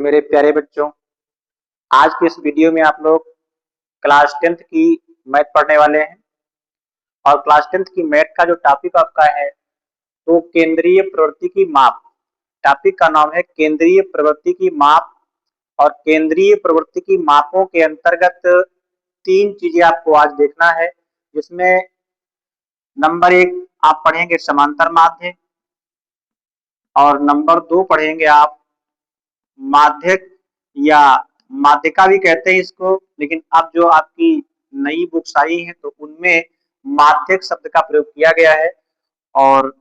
मेरे प्यारे बच्चों, आज की इस वीडियो में आप लोग क्लास 10th की मैथ पढ़ने वाले हैं। और क्लास 10th की मैथ का जो टॉपिक आपका है तो केंद्रीय प्रवृत्ति की माप। टॉपिक का नाम है केंद्रीय प्रवृत्ति की माप। और केंद्रीय प्रवृत्ति की मापों के अंतर्गत तीन चीजें आपको आज देखना है, जिसमें नंबर 1 आप पढ़ेंगे समांतर माध्य, और नंबर 2 पढ़ेंगे आप माध्यक या माध्यिका भी कहते हैं इसको, लेकिन अब जो आपकी नई बुक्स आई हैं तो उनमें माध्यक शब्द का प्रयोग किया गया है। और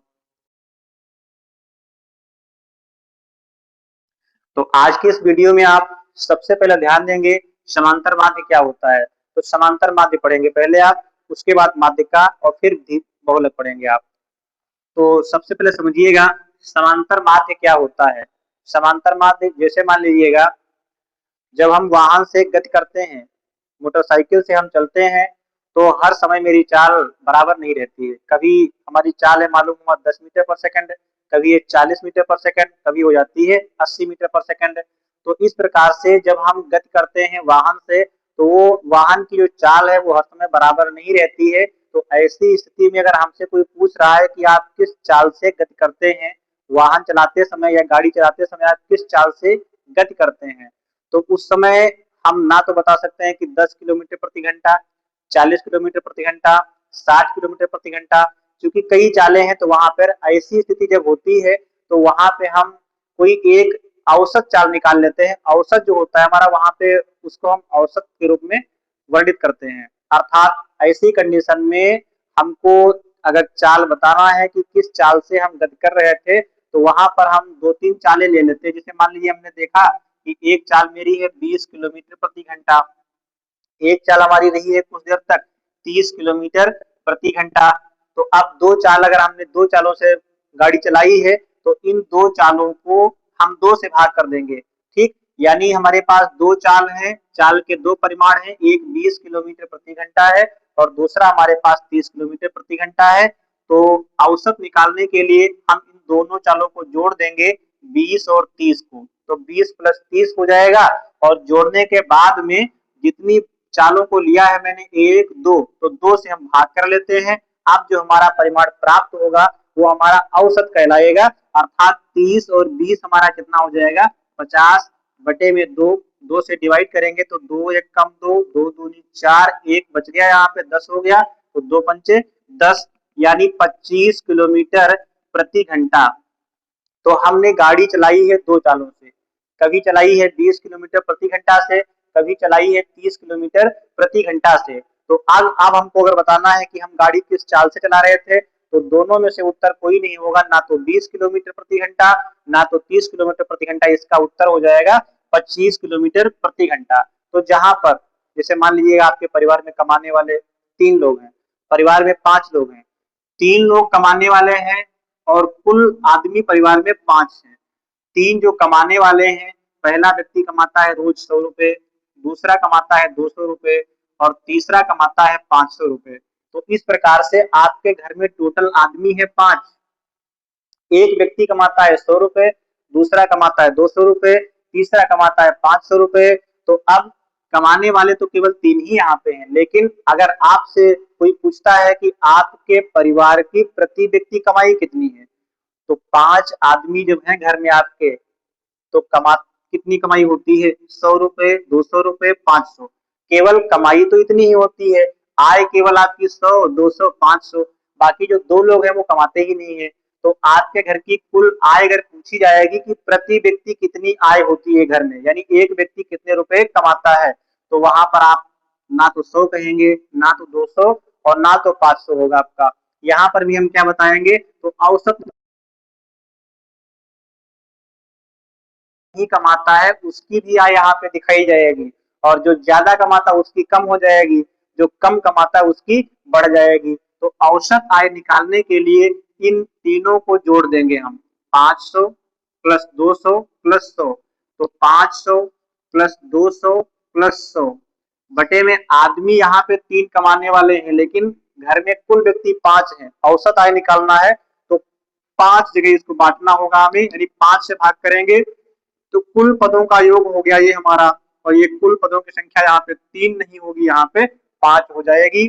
तो आज की इस वीडियो में आप सबसे पहले ध्यान देंगे समांतर माध्य क्या होता है। तो समांतर माध्य पढ़ेंगे पहले आप, उसके बाद माध्यिका और फिर बहुलक पढ़ेंगे आप। तो सबसे पहले समझिएगा समांतर माध्य क्या होता है। समांतर माध्य जैसे मान लीजिएगा जब हम वाहन से गति करते हैं, मोटरसाइकिल से हम चलते हैं, तो हर समय मेरी चाल बराबर नहीं रहती है। कभी हमारी चाल है मालूम हुआ 10 मीटर पर सेकंड, कभी ये 40 मीटर पर सेकंड, कभी हो जाती है 80 मीटर पर सेकंड। तो इस प्रकार से जब हम गति करते हैं वाहन से, तो वो वाहन की जो चाल है वो हर समय बराबर नहीं रहती है। तो ऐसी स्थिति में अगर हमसे कोई पूछ रहा है कि आप किस चाल से गति करते हैं, वाहन चलाते समय या गाड़ी चलाते समय आप किस चाल से गति करते हैं, तो उस समय हम ना तो बता सकते हैं कि 10 किलोमीटर प्रति घंटा, 40 किलोमीटर प्रति घंटा, 60 किलोमीटर प्रति घंटा, क्योंकि कई चालें हैं। तो वहां पर ऐसी स्थिति जब होती है तो वहां पे हम कोई एक औसत चाल निकाल लेते हैं। औसत जो होता है हमारा वहां पे, उसको हम औसत के रूप में वर्णित करते हैं। अर्थात ऐसी कंडीशन में हमको अगर चाल बताना है कि किस चाल से हम गति कर रहे थे, तो वहां पर हम 2-3 चालें ले लेते हैं। जैसे मान लीजिए हमने देखा कि एक चाल मेरी है 20 किलोमीटर प्रति घंटा, एक चाल हमारी रही है कुछ देर तक 30 किलोमीटर प्रति घंटा। तो अब दो चाल, अगर हमने दो चालों से गाड़ी चलाई है तो इन दो चालों को हम 2 से भाग कर देंगे। ठीक, यानी हमारे पास दो चाल हैं, चाल के दो परिमाण हैं, एक 20 किलोमीटर प्रति घंटा है और दूसरा हमारे पास 30 किलोमीटर प्रति घंटा है। तो औसत निकालने के लिए हम इन दोनों चालों को जोड़ देंगे, 20 और 30 को, तो 20 प्लस 30 हो जाएगा। और जोड़ने के बाद में जितनी चालों को लिया है मैंने 1, 2, तो 2 से हम भाग कर लेते हैं। अब जो हमारा परिमाण प्राप्त होगा वो हमारा औसत कहलाएगा। अर्थात 30 और 20 हमारा कितना हो जाएगा, 50 बटे में 2, 2 से डिवाइड करेंगे तो 2 एक कम 2, 2 दूनी 4, 1 बच गया, यहाँ पे 10 हो गया, तो 2 पंचे 10, यानी 25 किलोमीटर प्रति घंटा। तो हमने गाड़ी चलाई है दो चालों से, कभी चलाई है 20 किलोमीटर प्रति घंटा से, कभी चलाई है 30 किलोमीटर प्रति घंटा से। तो अब हमको अगर बताना है कि हम गाड़ी किस चाल से चला रहे थे, तो दोनों में से उत्तर कोई नहीं होगा, ना तो 20 किलोमीटर प्रति घंटा ना तो 30 किलोमीटर प्रति घंटा। इसका उत्तर हो जाएगा 25 किलोमीटर प्रति घंटा। तो जहां पर जैसे मान लीजिएगा आपके परिवार में कमाने वाले 3 लोग हैं, परिवार में 5 लोग हैं, 3 लोग कमाने वाले हैं और कुल आदमी परिवार में 5 हैं। 3 जो कमाने वाले हैं, पहला व्यक्ति कमाता है रोज 100 रुपए, दूसरा कमाता है 200 रुपए और तीसरा कमाता है 500 रुपए। तो इस प्रकार से आपके घर में टोटल आदमी है 5। एक व्यक्ति कमाता है 100 रुपए, दूसरा कमाता है 200 रुपए, तीसरा कमाता है 500 रुपए। तो अब कमाने वाले तो केवल 3 ही यहाँ पे हैं, लेकिन अगर आपसे कोई पूछता है कि आपके परिवार की प्रति व्यक्ति कमाई कितनी है, तो 5 आदमी जब हैं घर में आपके, तो कितनी कमाई होती है, 100 रुपए, 200 रुपए, 500। केवल कमाई तो इतनी ही होती है, आय केवल आपकी 100, 200, 500। बाकी जो 2 लोग हैं वो कमाते ही नहीं है। तो आपके घर की कुल आय अगर पूछी जाएगी कि प्रति व्यक्ति कितनी आय होती है घर में, यानी एक व्यक्ति कितने रुपए कमाता है, तो वहां पर आप ना तो 100 कहेंगे, ना तो 200 और ना तो 500 होगा आपका। यहाँ पर भी हम क्या बताएंगे, तो औसत ही कमाता है उसकी भी आय यहाँ पे दिखाई जाएगी, और जो ज्यादा कमाता है उसकी कम हो जाएगी, जो कम कमाता है उसकी बढ़ जाएगी। तो औसत आय निकालने के लिए इन तीनों को जोड़ देंगे हम, 500 प्लस 200 प्लस 100। तो 500 प्लस 200 प्लस 100 बटे में आदमी यहाँ पे 3 कमाने वाले हैं, लेकिन घर में कुल व्यक्ति 5 हैं, औसत आय निकालना है तो 5 जगह इसको बांटना होगा हमें, यानी 5 से भाग करेंगे तो कुल पदों का योग हो गया ये हमारा, और ये कुल पदों की संख्या यहाँ पे 3 नहीं होगी, यहाँ पे 5 हो जाएगी।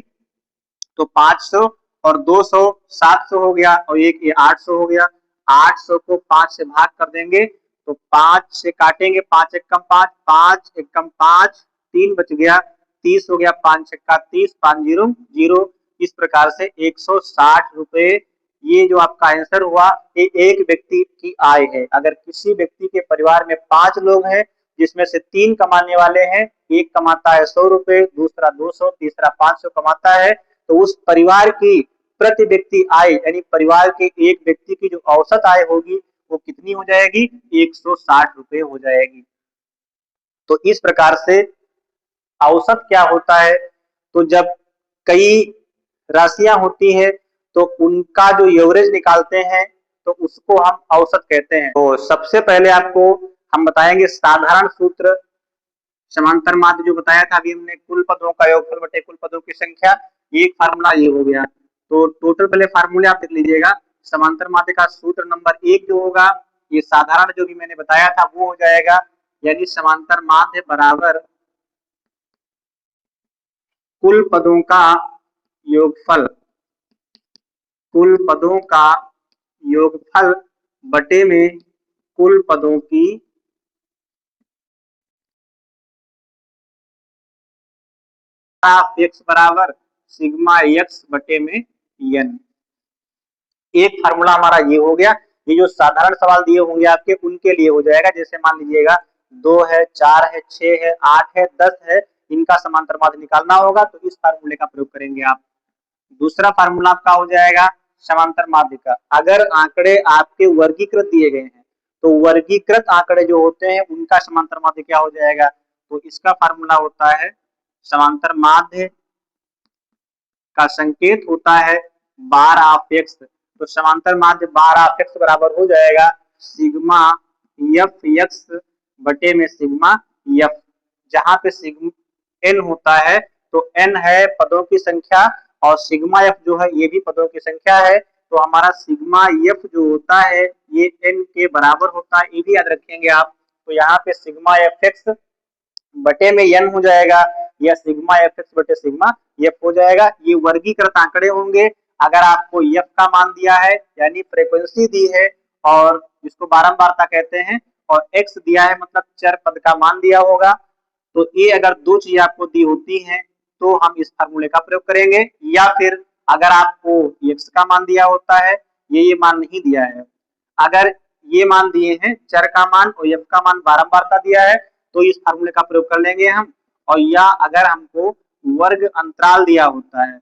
तो 500 और 200 700 हो गया, और एक ये 800 हो गया। 800 को 5 से भाग कर देंगे तो 5 से काटेंगे, 5 एक कम 5, 5 एक कम 5, 3 बच गया, 30 हो गया, 5 छक्का 30, 5 जीरो जीरो। इस प्रकार से 160 रुपए ये जो आपका आंसर हुआ, ये एक व्यक्ति की आय है। अगर किसी व्यक्ति के परिवार में 5 लोग हैं जिसमें से 3 कमाने वाले हैं, एक कमाता है 100 रुपए, दूसरा 200, तीसरा 500 कमाता है, तो उस परिवार की प्रति व्यक्ति आय यानी परिवार के एक व्यक्ति की जो औसत आय होगी वो कितनी हो जाएगी, 160 रुपए हो जाएगी। तो इस प्रकार से औसत क्या होता है, तो जब कई राशियां होती है तो उनका जो एवरेज निकालते हैं तो उसको हम औसत कहते हैं। तो सबसे पहले आपको हम बताएंगे साधारण सूत्र, समांतर माध्य जो बताया था अभी हमने, कुल पदों का योगफल बटे कुल पदों की संख्या, एक फार्मूला ये हो गया। तो टोटल पहले फार्मूले आप लिख लीजिएगा। समांतर माध्य का सूत्र नंबर 1 जो होगा, ये साधारण जो भी मैंने बताया था वो हो जाएगा, यानी समांतर माध्य बराबर कुल पदों का योगफल, कुल पदों का योगफल बटे में कुल पदों की x बराबर सिग्मा x बटे में n। एक फार्मूला हमारा ये हो गया। ये जो साधारण सवाल दिए होंगे आपके उनके लिए हो जाएगा, जैसे मान लीजिएगा 2 है, 4 है, 6 है, 8 है, 10 है, इनका समांतर माध्य निकालना होगा तो इस फार्मूले का प्रयोग करेंगे आप। दूसरा फार्मूला आपका हो जाएगा समांतर माध्य का, अगर आंकड़े आपके वर्गीकृत दिए गए हैं तो वर्गीकृत आंकड़े जो होते हैं उनका समांतर माध्य क्या हो जाएगा, तो इसका फार्मूला होता है समांतर माध्य का संकेत होता है 12x। तो समांतर माध्य 12x बराबर हो जाएगा सिग्मा एफ एक्स बटे में सिग्मा एफ, जहां पे सिग्मा एन होता है तो एन है पदों की संख्या और सिग्मा एफ जो है ये भी पदों की संख्या है। तो हमारा सिग्मा एफ जो होता है ये एन के बराबर होता है, ये भी याद रखेंगे आप। तो यहाँ पे सिग्मा एफ एक्स बटे में एन हो जाएगा, या सिग्मा एफ एक्स बटे सिग्मा एफ हो जाएगा। ये वर्गीकृत आंकड़े होंगे। अगर आपको एफ का मान दिया है यानी फ्रीक्वेंसी दी है और जिसको बारंबारता कहते हैं, और एक्स दिया है मतलब चर पद का मान दिया होगा, तो ये अगर दो चीज आपको दी होती हैं तो हम इस फार्मूले का प्रयोग करेंगे। या फिर अगर आपको एक्स का मान दिया होता है, ये मान नहीं दिया है, अगर ये मान दिए हैं चर का मान और एफ का मान बारंबारता दिया है तो इस फार्मूले का प्रयोग कर लेंगे हम। और या अगर हमको वर्ग अंतराल दिया होता है,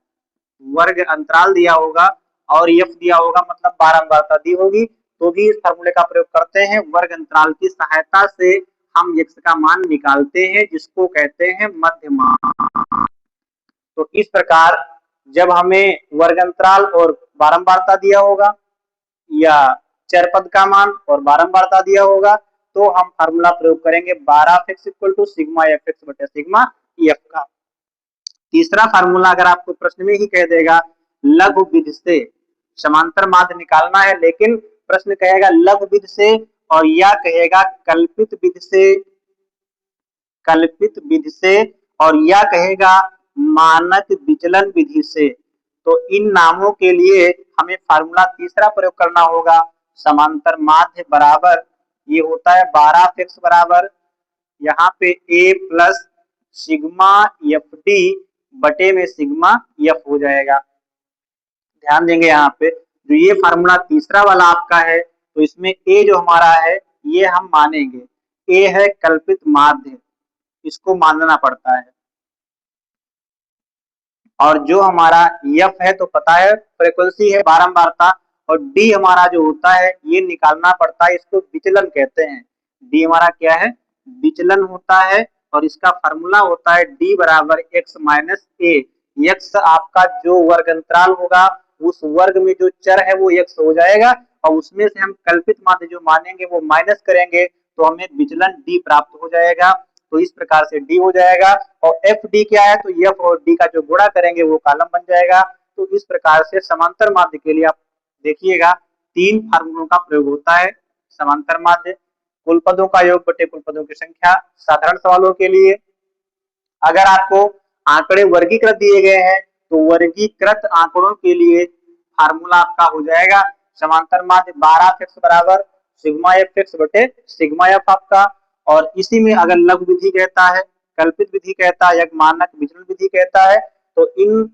वर्ग अंतराल दिया होगा और एफ दिया होगा मतलब बारंबारता दी होगी, तो भी इस फार्मूले का प्रयोग करते हैं। वर्ग अंतराल की सहायता से हम एक्स का मान निकालते हैं जिसको कहते हैं मध्य मान। तो इस प्रकार जब हमें वर्ग अंतराल और बारंबारता दिया होगा या चर पद का मान और बारंबारता दिया होगा तो हम फार्मूला प्रयोग करेंगे 12x equal to sigma F X बटे सिग्मा एफ का। तीसरा फार्मूला अगर आपको प्रश्न में ही कह देगा लघु विधि से समांतर माध्य निकालना है, लेकिन प्रश्न कहेगा लघु विधि से और या कहेगा कल्पित विधि से, कल्पित विधि से, और या कहेगा मानक विचलन विधि से, तो इन नामों के लिए हमें फार्मूला तीसरा प्रयोग करना होगा। समांतर माध्य बराबर ये होता है 12x बराबर यहाँ पे a plus sigma F D बटे में सिग्मा एफ हो जाएगा। ध्यान देंगे यहाँ पे जो ये फार्मूला तीसरा वाला आपका है तो इसमें a जो हमारा है ये हम मानेंगे, a है कल्पित माध्य, इसको मानना पड़ता है, और जो हमारा एफ है तो पता है फ्रीक्वेंसी है बारंबारता, और डी हमारा जो होता है ये निकालना पड़ता है, इसको विचलन कहते हैं। डी हमारा क्या है, विचलन होता है, और इसका फार्मूला होता है डी बराबर एक्स माइनस ए। एक्स आपका जो वर्ग अंतराल होगा उस वर्ग में जो चर है वो एक्स हो जाएगा, और उसमें से हम कल्पित माध्य जो मानेंगे वो माइनस करेंगे तो हमें विचलन डी प्राप्त हो जाएगा। तो इस प्रकार से डी हो जाएगा, और एफ डी क्या है तो एफ और डी का जो गुणा करेंगे वो कॉलम बन जाएगा। तो इस प्रकार से समांतर माध्य के लिए आप देखिएगा 3 फार्मूलों का प्रयोग होता है। समांतर माध्य कुल पदों का योग बटे कुल पदों की संख्या। साधारण सवालों के लिए अगर आपको आंकड़े वर्गीकृत दिए गए हैं तो वर्गीकृत आंकड़ों के लिए फार्मूला आपका हो जाएगा समांतर माध्य 12 फिक्स बराबर सिग्मा एफ फिक्स बटे सिग्मा एफ आपका। और इसी में अगर लघु विधि कहता है, कल्पित विधि कहता है या मानक विचलन विधि कहता है तो इन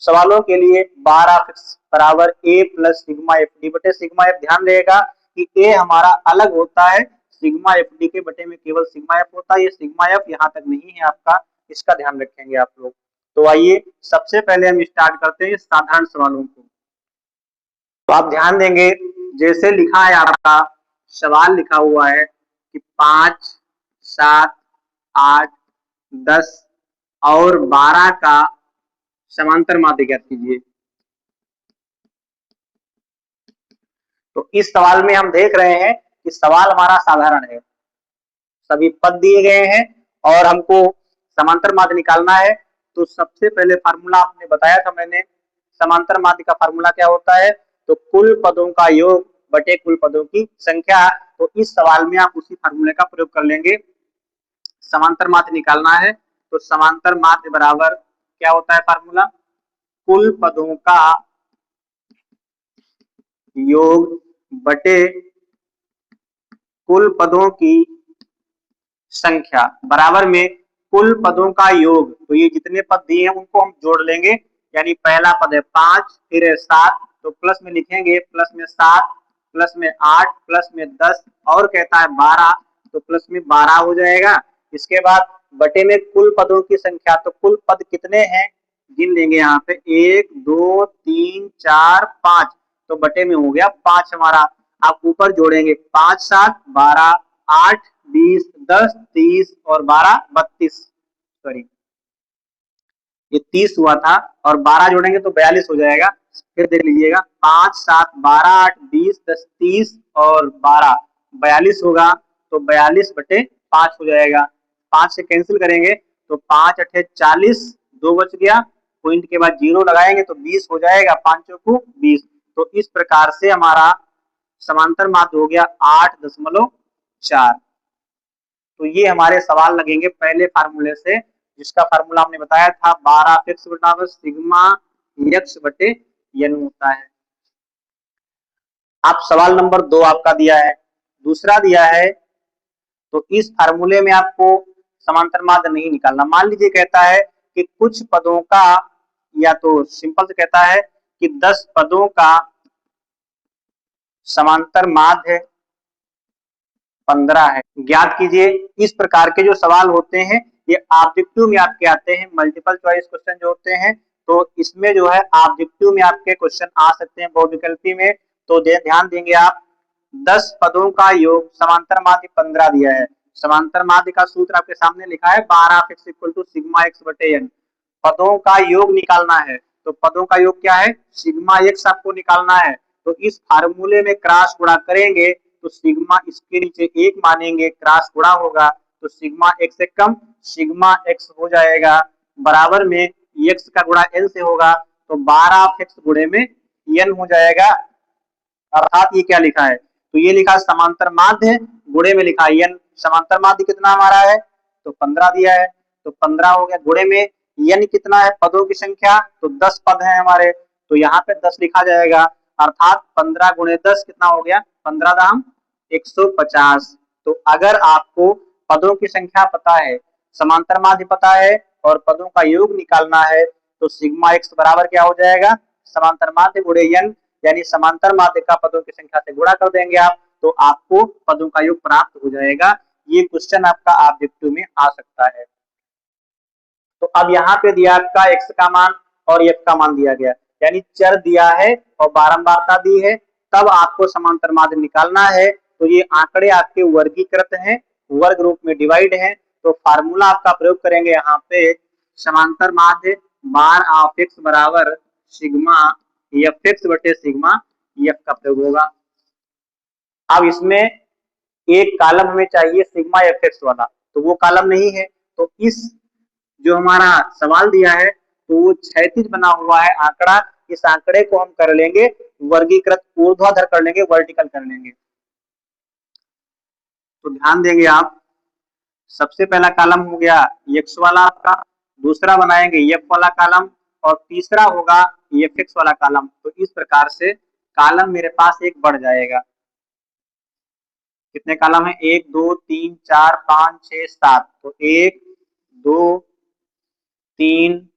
सवालों के लिए 12 फिक्स बराबर ए प्लस सिग्मा एफ डी बटे सिग्मा एफ। ध्यान रहेगा कि ए हमारा अलग होता है, सिग्मा एफ डी के बटे में केवल सिग्मा एफ होता है, ये सिग्मा एफ यहाँ तक नहीं है आपका, इसका ध्यान रखेंगे आप लोग। तो आइए सबसे पहले हम स्टार्ट करते हैं साधारण सवालों को। तो आप ध्यान देंगे जैसे लिखा है आपका सवाल लिखा हुआ है कि 5, 7, 8, 10 और 12 का समांतर माध्य ज्ञात कीजिए। तो इस सवाल में हम देख रहे हैं कि सवाल हमारा साधारण है, सभी पद दिए गए हैं और हमको समांतर माध्य निकालना है। तो सबसे पहले फार्मूला आपने बताया था मैंने, समांतर माध्य का फार्मूला क्या होता है, तो कुल पदों का योग बटे कुल पदों की संख्या। तो इस सवाल में आप उसी फार्मूले का प्रयोग कर लेंगे। समांतर माध्य निकालना है तो समांतर माध्य बराबर क्या होता है फार्मूला, कुल पदों का योग बटे कुल पदों की संख्या बराबर में कुल पदों का योग। तो ये जितने पद दिए हैं उनको हम जोड़ लेंगे, यानी पहला पद है 5 फिर है 7 तो प्लस में लिखेंगे, प्लस में 7 प्लस में 8 प्लस में 10 और कहता है 12 तो प्लस में 12 हो जाएगा। इसके बाद बटे में कुल पदों की संख्या, तो कुल पद कितने हैं गिन लेंगे यहाँ पे 1 2 3 4 5 तो बटे में हो गया 5 हमारा। आप ऊपर जोड़ेंगे 5 7 12 8 20 10 30 और 12 32, सॉरी ये 30 हुआ था और 12 जोड़ेंगे तो 42 हो जाएगा। फिर देख लीजिएगा 5 7 12 8 20 10 30 और 12 42 होगा, तो 42 बटे 5 हो जाएगा। 5 से कैंसिल करेंगे तो 5 8 40, 2 बच गया, पॉइंट के बाद 0 लगाएंगे तो 20 हो जाएगा, 5 चौको 20। तो इस प्रकार से हमारा समांतर माध्य हो गया 8.4। तो ये हमारे सवाल लगेंगे पहले फार्मूले से, जिसका फार्मूला हमने बताया था 12 फिक्स बराबर सिग्मा एक्स बटे एन होता है। आप सवाल नंबर 2 आपका दिया है, दूसरा दिया है तो इस फार्मूले में आपको समांतर माध्य नहीं निकालना। मान लीजिए कहता है कि कुछ पदों का, या तो सिंपल से कहता है कि 10 पदों का समांतर माध्य 15 है, ज्ञात कीजिए। इस प्रकार के जो सवाल होते हैं ये ऑब्जेक्टिव में आपके आते हैं, मल्टीपल चॉइस क्वेश्चन जो होते हैं, तो इसमें जो है ऑब्जेक्टिव में आपके क्वेश्चन आ सकते हैं बहुविकल्पी में। तो ध्यान देंगे आप, 10 पदों का योग समांतर माध्य 15 दिया है। समांतर माध्य का सूत्र आपके सामने लिखा है 12 फिक्स इक्वल टू सिग्मा एक्स बटे एन। पदों का योग निकालना है तो पदों का योग क्या है, सिग्मा एक्स आपको निकालना है। तो इस फार्मूले में क्रॉस गुणा करेंगे तो सिग्मा इसके नीचे 1 मानेंगे, क्रॉस गुणा होगा तो सिग्मा एक्स से कम सिग्मा एक्स हो जाएगा, बराबर में एक्स का गुणा एन से होगा तो 12 फिक्स गुणे में एन हो जाएगा। अर्थात ये क्या लिखा है, तो ये लिखा समांतर माध्य गुणे में लिखा एन। समांतर माध्य कितना हमारा है तो 15 दिया है तो 15 हो गया, गुणे में एन कितना है पदों की संख्या, तो 10 पद है हमारे तो यहाँ पे 10 लिखा जाएगा। अर्थात 15 गुणे 10 कितना हो गया, 15 दाम 150। तो अगर आपको पदों की संख्या पता है, समांतर माध्य पता है और पदों का योग निकालना है तो सिग्मा एक्स बराबर क्या हो जाएगा, समांतर माध्य गुणे एन, यानी समांतर माध्य का पदों की संख्या से गुणा कर देंगे आप तो आपको पदों का योग प्राप्त हो जाएगा। ये क्वेश्चन आपका ऑब्जेक्टिव में आ सकता है। तो अब यहाँ पे दिया आपका x का मान और f का मान दिया गया, यानी चर दिया है और बारंबारता दी है, तब आपको समांतर माध्य निकालना है। तो ये आंकड़े आपके वर्गीकृत हैं, वर्ग रूप में डिवाइड हैं, तो फार्मूला आपका प्रयोग करेंगे यहाँ पे समांतर माध्य बार ऑफ एक्स बराबर सिग्मा एफ एक्स बटे सिग्मा एफ का प्रयोग होगा। अब इसमें एक कॉलम हमें चाहिए सिग्मा एफ एक्स वाला, तो वो कॉलम नहीं है, तो इस जो हमारा सवाल दिया है तो वो क्षैतिज बना हुआ है आंकड़ा, इस आंकड़े को हम कर लेंगे वर्गीकृत, ऊर्ध्वाधर कर लेंगे, वर्टिकल कर लेंगे। तो ध्यान देंगे आप, सबसे पहला कॉलम हो गया एक्स वाला आपका, दूसरा बनाएंगे एफ वाला कॉलम, और तीसरा होगा एफ एक्स वाला कॉलम। तो इस प्रकार से कॉलम मेरे पास एक बढ़ जाएगा। कितने कॉलम है? 1 2 3 4 5 6 7। तो 1 2 3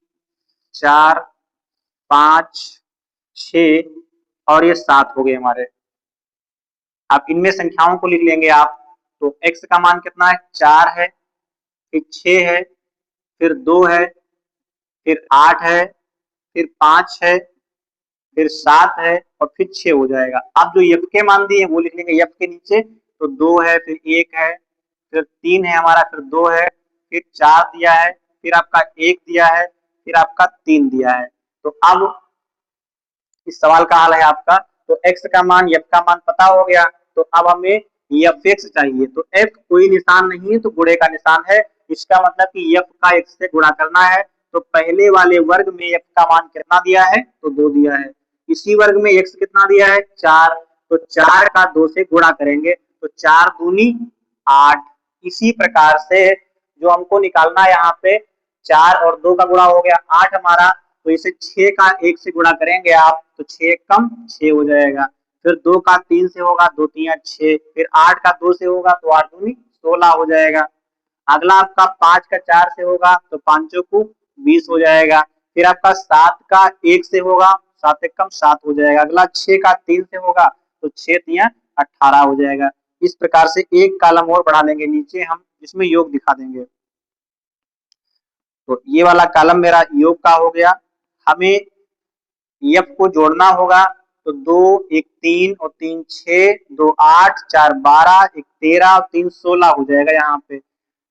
4 5 6 और ये 7 हो गए हमारे। अब इनमें संख्याओं को लिख लेंगे आप। तो x का मान कितना है? 4 है, फिर 6 है, फिर 2 है, फिर 8 है, फिर 5 है, फिर 7 है और फिर 6 हो जाएगा। अब जो f के मान दिए वो लिख लेंगे f के नीचे। तो 2 है, फिर 1 है, फिर 3 है हमारा, फिर 2 है, फिर 4 दिया है, फिर आपका 1 दिया है, फिर आपका 3 दिया है। तो अब इस सवाल का हल है आपका, तो x का मान f का मान पता हो गया। तो अब हमें एफ एक्स चाहिए। तो f कोई निशान नहीं है तो गुणे का निशान है, इसका मतलब कि f का x से गुणा करना है। तो पहले वाले वर्ग में f का मान कितना दिया है? तो 2 दिया है। इसी वर्ग में x कितना दिया है? 4। तो 4 का 2 से गुणा करेंगे तो 4 दूनी 8। इसी प्रकार से जो हमको निकालना है यहाँ पे, 4 और 2 का गुणा हो गया 8 हमारा। तो इसे 6 का 1 से गुणा करेंगे आप, तो 6 कम 6 हो जाएगा। फिर 2 का 3 से होगा, 2 3 6। फिर 8 का 2 से होगा तो 8 दूनी 16 हो जाएगा। अगला आपका 5 का 4 से होगा तो 5 को 20 हो जाएगा। फिर आपका 7 का 1 से होगा, 7 एक कम 7 हो जाएगा। अगला 6 का 3 से होगा तो 6 3 18 हो जाएगा। इस प्रकार से एक कॉलम और बढ़ा लेंगे नीचे हम, जिसमें योग दिखा देंगे। तो ये वाला कॉलम मेरा योग का हो गया। हमें एफ को जोड़ना होगा। तो 2 1 3 और 3 6, 2 8, 4 12, 1 13 और 3 16 हो जाएगा। यहाँ पे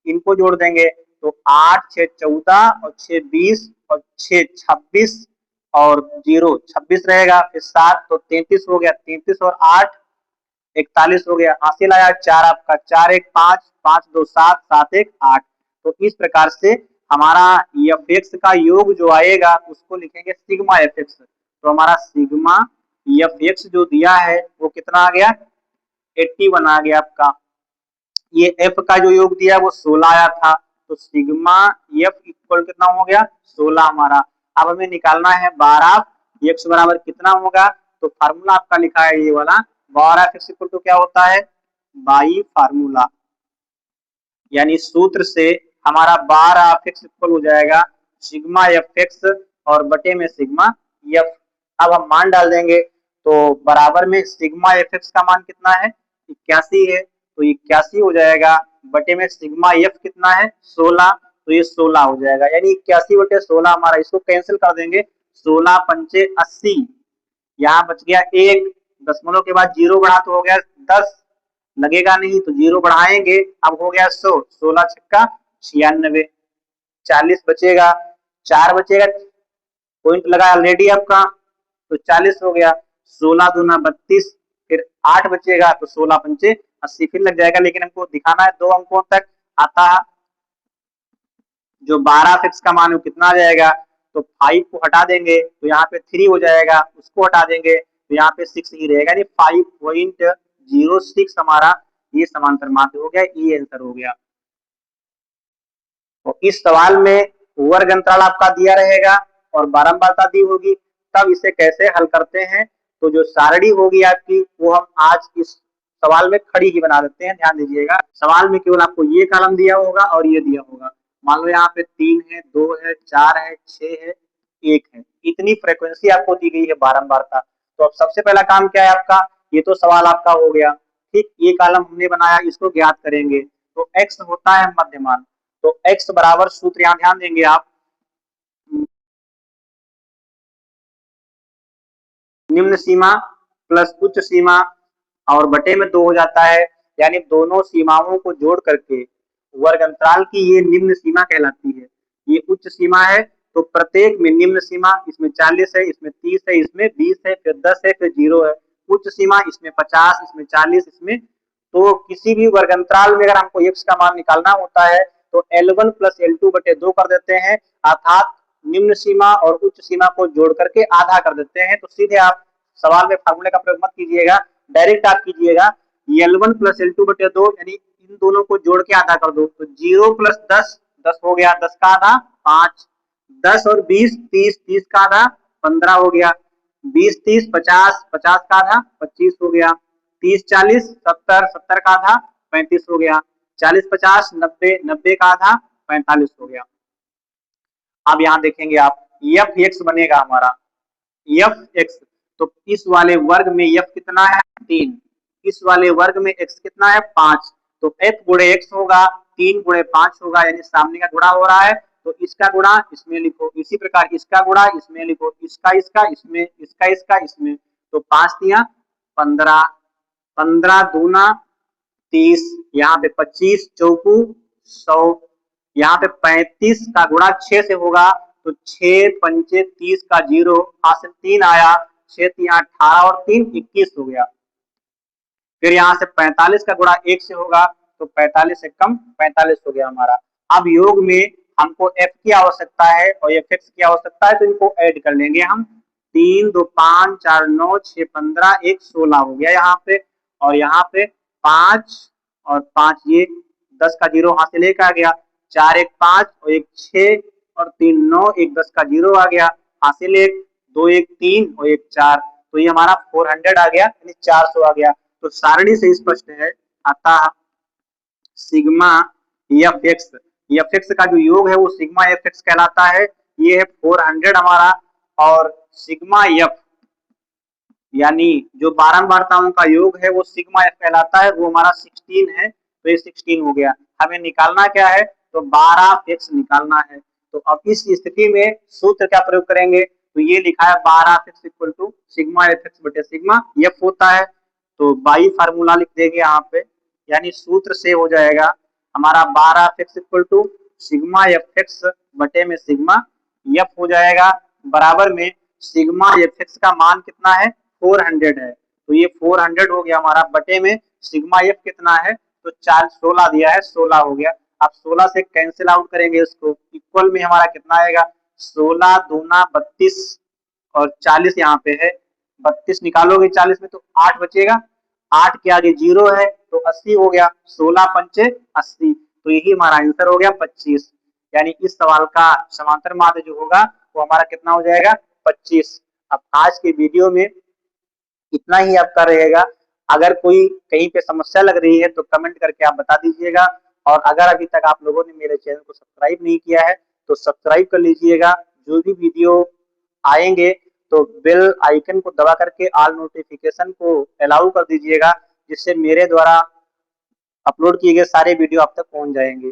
इनको जोड़ देंगे तो 8 6 14 और 6 20 और 6 26 और 0 26 रहेगा। फिर 7 तो 33 हो गया, 33 और 8 41 हो गया। हासिल आया 4 आपका, 4 1 5, 5 2 7, 7 1 8। तो इस प्रकार से हमारा एफ एक्स का योग जो आएगा उसको लिखेंगे सिग्मा एफ एक्स। तो हमारा सिग्मा एफ एक्स जो दिया है वो कितना आ गया? 81 आ गया आपका। ये एफ का जो योग दिया है वो 16 आया था। तो सिग्मा एफ इक्वल कितना हो गया? 16 हमारा। अब हमें निकालना है 12 एक्स बराबर कितना होगा? तो फार्मूला आपका लिखा है ये वाला, 12 एक्स इक्वल टू क्या होता है? बाई फार्मूला, यानी सूत्र से हमारा 12 एक्स इक्वल हो जाएगा सिग्मा एफ एक्स और बटे में सिग्मा एफ। अब हम मान डाल देंगे तो बराबर में सिग्मा एफ एक्स का मान कितना है? 81 है। तो 81 हो जाएगा बटे में सिग्मा एफ कितना है? 16। तो ये 16 हो जाएगा, यानी 81 बटे 16 हमारा। इसको कैंसिल कर देंगे, 16 पंचे 80, यहाँ बच गया 1, दशमलव के बाद 0 बढ़ा तो हो गया 10, लगेगा नहीं तो 0 बढ़ाएंगे, अब हो गया 100, 16 छक्का 96, 40 बचेगा, 4 बचेगा, पॉइंट लगा ऑलरेडी आपका, तो 40 हो गया। 16 दूना 32, फिर 8 बचेगा तो 16 पंचे 80 फिर लग जाएगा। लेकिन हमको दिखाना है 2 अंकों तक आता है। जो 12 फिक्स का मान है कितना आ जाएगा? तो 5 को हटा देंगे तो यहाँ पे 3 हो जाएगा, उसको हटा देंगे तो यहाँ पे 6 ही रहेगा, यानी 5.06 हमारा ये समांतर माध्य हो गया। ये आंसर हो गया। तो इस सवाल में वर्ग अंतराल आपका दिया रहेगा और बारंबारता दी होगी, तब इसे कैसे हल करते हैं। तो जो सारणी होगी आपकी वो हम आज इस सवाल में खड़ी ही बना देते हैं। ध्यान दीजिएगा, सवाल में केवल आपको ये कॉलम दिया होगा और ये दिया होगा। मान लो यहाँ पे 3 है, 2 है, 4 है, 6 है, 1 है, इतनी फ्रीक्वेंसी आपको दी गई है बारंबारता। तो अब सबसे पहला काम क्या है आपका? ये तो सवाल आपका हो गया, ठीक। ये कॉलम हमने बनाया, इसको ज्ञात करेंगे। तो x होता है मध्यमान। तो x बराबर सूत्र यहाँ ध्यान देंगे आप, निम्न सीमा प्लस उच्च सीमा और बटे में 2 हो जाता है, यानी दोनों सीमाओं को जोड़ करके वर्ग अंतराल की ये निम्न सीमा कहलाती है। ये उच्च सीमा है तो प्रत्येक में निम्न सीमा, इसमें 40 है, इसमें 30 है, इसमें 20 है, फिर 10 है, फिर 0 है। उच्च सीमा इसमें 50, इसमें 40, इसमें। तो किसी भी वर्ग अंतराल में अगर हमको x का मान निकालना होता है तो L1 प्लस L2 बटे 2 कर देते हैं, अर्थात निम्न सीमा और उच्च सीमा को जोड़ करके आधा कर देते हैं। तो सीधे आप सवाल में फार्मूले का प्रयोग मत कीजिएगा, डायरेक्ट आप कीजिएगा L1 प्लस L2 बटे 2, यानी इन इन दोनों को जोड़ के आधा कर दो, तो 0 प्लस 10, 10 हो गया, 10 का आधा 5, 10 और 20 30, 30 का आधा 15 हो गया, 20 30 50, 50 का आधा 25 हो गया, 30 40 70, 70 का आधा 35 हो गया, 40 50 90, 90 का आधा 45 हो गया। अब यहाँ देखेंगे आप एफ एक्स बनेगा हमारा एफ एक्स, तो इस वाले वर्ग में एफ कितना है 3, इस वाले वर्ग में एक्स कितना है 5, तो एफ गुणे एक्स होगा 3 गुणे 5 होगा, यानी सामने का गुणा हो रहा है, तो इसका गुणा इसमें लिखो, इसी प्रकार इसका गुणा इसमें लिखो, इसका इसका इसमें, इसका इसका इसमें, तो 5 दिया 15, 15 दूना 30, यहाँ पे 25 चौकू 100, यहाँ पे 35 का गुणा 6 से होगा, तो 6 पंचे 30 का 0, हासिल 3 आया, 6 3 18 और 3 21 हो गया। फिर यहाँ से 45 का गुणा 1 से होगा, तो 45 से कम 45 हो गया हमारा। अब योग में हमको एफ की आवश्यकता है और एफ एक्स की आवश्यकता है, तो इनको ऐड कर लेंगे हम, 3 2 5 4 9 6 15 1 16 हो गया यहाँ पे, और यहाँ पे 5 और 5 ये 10 का 0 हासिल 1 आ गया, 4 1 5 और 1 6 और 3 9, 1 10 का 0 आ गया हासिल 1, 2 1 3 और 1 4, तो ये हमारा 400 आ गया, यानी 400 आ गया। तो सारणी से स्पष्ट है, अतः सिग्मा एफ एक्स का जो योग है वो सिग्मा एफ एक्स कहलाता है, ये है 400 हमारा, और सिग्मा एफ यानी जो बारंबारताओं का योग है वो सिग्मा एफ कहलाता है, वो हमारा 16 है, तो ये 16 हो गया। हमें निकालना क्या है, तो 12 एक्स निकालना है। तो अब इस स्थिति में सूत्र क्या प्रयोग करेंगे, तो ये लिखा है 12 X equal to sigma F X बटे सिग्मा एफ होता है, तो बाई फार्मूला लिख देंगे यहाँ पे, यानी सूत्र से हो जाएगा हमारा 12 X equal to sigma F X बटे में सिग्मा एफ हो जाएगा, बराबर में सिग्मा एफ एक्स का मान कितना है 400 है, तो ये 400 हो गया हमारा, बटे में सिग्मा एफ कितना है, तो 4 16 दिया है 16 हो गया। अब 16 से कैंसिल आउट करेंगे इसको, इक्वल में हमारा कितना आएगा 16 दूना 32 और 40 यहाँ पे है, 32 निकालोगे 40 में तो 8 बचेगा, 8 के आगे 0 है तो 80 हो गया, 16 पंचे 80, तो यही हमारा आंसर हो गया 25, यानी इस सवाल का समांतर माध्य जो होगा वो हमारा कितना हो जाएगा 25। अब आज के वीडियो में इतना ही आपका रहेगा, अगर कोई कहीं पे समस्या लग रही है तो कमेंट करके आप बता दीजिएगा, और अगर अभी तक आप लोगों ने मेरे चैनल को सब्सक्राइब नहीं किया है तो सब्सक्राइब कर लीजिएगा, जो भी वीडियो आएंगे तो बेल आइकन को दबा करके ऑल नोटिफिकेशन को अलाउ कर दीजिएगा, जिससे मेरे द्वारा अपलोड किए गए सारे वीडियो आप तक पहुंच जाएंगे।